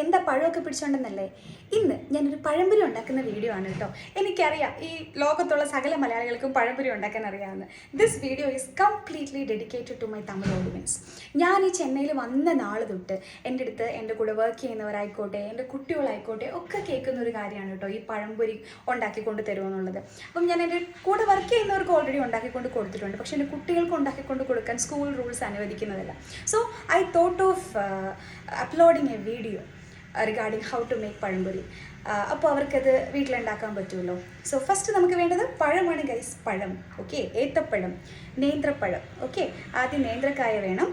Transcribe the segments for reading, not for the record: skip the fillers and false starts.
എന്താ പഴമൊക്കെ പിടിച്ചോണ്ടെന്നല്ലേ? ഇന്ന് ഞാനൊരു പഴംപൊരി ഉണ്ടാക്കുന്ന വീഡിയോ ആണ് കേട്ടോ. എനിക്കറിയാം ഈ ലോകത്തുള്ള സകല മലയാളികൾക്കും പഴംപൊരി ഉണ്ടാക്കാൻ അറിയാമെന്ന്. This video is completely dedicated to my Tamil audience. ഞാൻ ഈ ചെന്നൈയിൽ വന്ന നാൾ തൊട്ട് എൻ്റെ അടുത്ത് എൻ്റെ കൂടെ വർക്ക് ചെയ്യുന്നവരായിക്കോട്ടെ, എൻ്റെ കുട്ടികളായിക്കോട്ടെ ഒക്കെ കേൾക്കുന്ന ഒരു കാര്യമാണ് കേട്ടോ, ഈ പഴംപൊരി ഉണ്ടാക്കിക്കൊണ്ട് തരുമെന്നുള്ളത്. അപ്പം ഞാൻ എൻ്റെ കൂടെ വർക്ക് ചെയ്യുന്നവർക്ക് ഓൾറെഡി ഉണ്ടാക്കിക്കൊണ്ട് കൊടുത്തിട്ടുണ്ട്, പക്ഷേ എൻ്റെ കുട്ടികൾക്ക് ഉണ്ടാക്കിക്കൊണ്ട് കൊടുക്കാൻ സ്കൂൾ റൂൾസ് അനുവദിക്കുന്നതല്ല. So I thought of uploading a video regarding how to make pazhampori. അപ്പോൾ അവർക്കത് വീട്ടിലുണ്ടാക്കാൻ പറ്റുമല്ലോ. സോ ഫസ്റ്റ് നമുക്ക് വേണ്ടത് പഴമാണ് ഗൈസ്, പഴം. ഓക്കെ, ഏത്തപ്പഴം, നേന്ത്രപ്പഴം. ഓക്കെ, ആദ്യം നേന്ത്രക്കായ വേണം.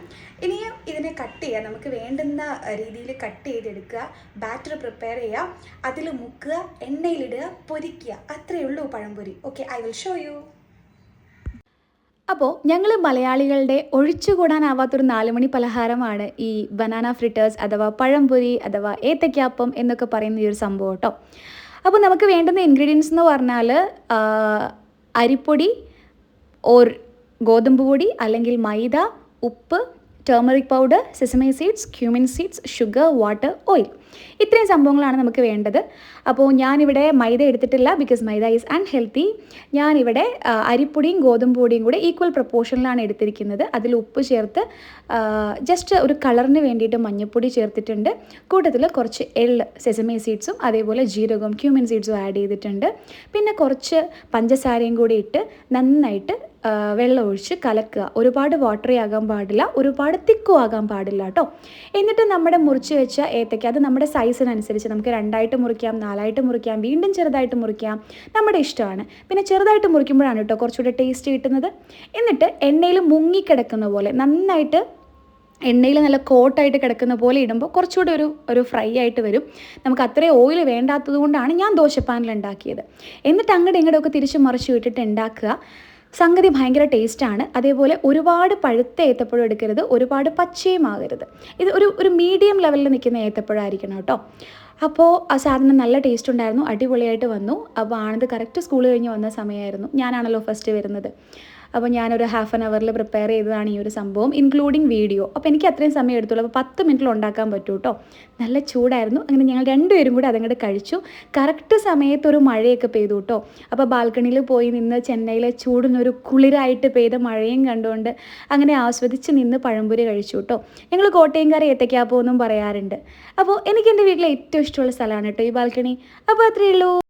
ഇനിയും ഇതിനെ കട്ട് ചെയ്യുക, നമുക്ക് വേണ്ടുന്ന രീതിയിൽ കട്ട് ചെയ്തെടുക്കുക, ബാറ്റർ പ്രിപ്പയർ ചെയ്യുക, അതിൽ മുക്കുക, എണ്ണയിലിടുക, പൊരിക്കുക. അത്രയേ ഉള്ളൂ പഴംപൊരി. Okay, I will show you. അപ്പോൾ ഞങ്ങൾ മലയാളികളുടെ ഒഴിച്ചുകൂടാനാവാത്തൊരു 4 മണി പലഹാരമാണ് ഈ ബനാന ഫ്രിറ്റേഴ്സ് അഥവാ പഴംപൊരി അഥവാ ഏത്തയ്ക്കാപ്പം എന്നൊക്കെ പറയുന്ന ഈ ഒരു സംഭവം കേട്ടോ. അപ്പോൾ നമുക്ക് വേണ്ടുന്ന ഇൻഗ്രീഡിയൻസ് എന്ന് പറഞ്ഞാൽ അരിപ്പൊടി ഓർ ഗോതമ്പ് പൊടി അല്ലെങ്കിൽ മൈദ, ഉപ്പ്, turmeric powder, sesame seeds, cumin seeds, sugar, water, oil. ഇത്രയും സംഭവങ്ങളാണ് നമുക്ക് വേണ്ടത്. അപ്പോൾ ഞാനിവിടെ മൈദ എടുത്തിട്ടില്ല, ബിക്കോസ് മൈദ ഈസ് അൺഹെൽത്തി. ഞാനിവിടെ അരിപ്പൊടിയും ഗോതമ്പ് പൊടിയും കൂടെ ഈക്വൽ പ്രപ്പോർഷനിലാണ് എടുത്തിരിക്കുന്നത്. അതിൽ ഉപ്പ് ചേർത്ത് ജസ്റ്റ് ഒരു കളറിന് വേണ്ടിയിട്ട് മഞ്ഞൾപ്പൊടി ചേർത്തിട്ടുണ്ട്. കൂട്ടത്തിൽ കുറച്ച് എള്ള്, സെസമി സീഡ്സും അതേപോലെ ജീരകവും ക്യൂമിൻ സീഡ്സും ആഡ് ചെയ്തിട്ടുണ്ട്. പിന്നെ കുറച്ച് പഞ്ചസാരയും കൂടി ഇട്ട് നന്നായിട്ട് വെള്ളം ഒഴിച്ച് കലക്കുക. ഒരുപാട് വാട്ടറി ആകാൻ പാടില്ല, ഒരുപാട് തിക്കും ആകാൻ പാടില്ല കേട്ടോ. എന്നിട്ട് നമ്മുടെ മുറിച്ച് വെച്ച ഏത്തയ്ക്ക, അത് നമ്മുടെ സൈസിനനുസരിച്ച് നമുക്ക് 2ആയിട്ട് മുറിക്കാം, 4ആയിട്ട് മുറിക്കാം, വീണ്ടും ചെറുതായിട്ട് മുറിക്കാം, നമ്മുടെ ഇഷ്ടമാണ്. പിന്നെ ചെറുതായിട്ട് മുറിക്കുമ്പോഴാണ് കേട്ടോ കുറച്ചുകൂടെ ടേസ്റ്റ് കിട്ടുന്നത്. എന്നിട്ട് എണ്ണയിൽ മുങ്ങിക്കിടക്കുന്ന പോലെ നന്നായിട്ട് എണ്ണയിൽ നല്ല കോട്ടായിട്ട് കിടക്കുന്ന പോലെ ഇടുമ്പോൾ കുറച്ചുകൂടെ ഒരു ഫ്രൈ ആയിട്ട് വരും. നമുക്ക് അത്രയും ഓയിൽ വേണ്ടാത്തത് കൊണ്ടാണ് ഞാൻ ദോശപ്പാനിൽ ഉണ്ടാക്കിയത്. എന്നിട്ട് അങ്ങോട്ട് ഇങ്ങോട്ടൊക്കെ തിരിച്ച് മറിച്ച് വിട്ടിട്ട് ഉണ്ടാക്കുക. സംഗതി ഭയങ്കര ടേസ്റ്റാണ്. അതേപോലെ ഒരുപാട് പഴുത്ത ഏത്തപ്പഴം എടുക്കരുത്, ഒരുപാട് പച്ചയും ആകരുത്. ഇത് ഒരു മീഡിയം ലെവലിൽ നിൽക്കുന്ന ഏത്തപ്പഴമായിരിക്കണം കേട്ടോ. അപ്പോൾ ആ സാധനം നല്ല ടേസ്റ്റ് ഉണ്ടായിരുന്നു, അടിപൊളിയായിട്ട് വന്നു. അപ്പോൾ ആണത് കറക്റ്റ് സ്കൂൾ കഴിഞ്ഞ് വന്ന സമയമായിരുന്നു. ഞാനാണല്ലോ ഫസ്റ്റ് വരുന്നത്. അപ്പോൾ ഞാനൊരു ഹാഫ് ആൻ അവറിൽ പ്രിപ്പയർ ചെയ്തതാണ് ഈ ഒരു സംഭവം, ഇൻക്ലൂഡിങ് വീഡിയോ. അപ്പോൾ എനിക്ക് അത്രയും സമയം എടുത്തുള്ളൂ. അപ്പോൾ 10 മിനിറ്റിൽ ഉണ്ടാക്കാൻ പറ്റൂ കേട്ടോ. നല്ല ചൂടായിരുന്നു. അങ്ങനെ ഞങ്ങൾ രണ്ടുപേരും കൂടി അതങ്ങോട്ട് കഴിച്ചു. കറക്റ്റ് സമയത്തൊരു മഴയൊക്കെ പെയ്തു കേട്ടോ. അപ്പോൾ ബാൽക്കണിയിൽ പോയി നിന്ന് ചെന്നൈയിലെ ചൂടിനൊരു കുളിരായിട്ട് പെയ്ത മഴയും കണ്ടുകൊണ്ട് അങ്ങനെ ആസ്വദിച്ച് നിന്ന് പഴംപൊരി കഴിച്ചു കേട്ടോ. ഞങ്ങൾ കോട്ടയംകാരെ ഏത്തയ്ക്കാപ്പം എന്നും പറയാറുണ്ട്. അപ്പോൾ എനിക്ക് എൻ്റെ വീട്ടിലെ ഏറ്റവും ഇഷ്ടമുള്ള സ്ഥലമാണ് കേട്ടോ ഈ ബാൽക്കണി. അപ്പോൾ അത്രയേ ഉള്ളൂ.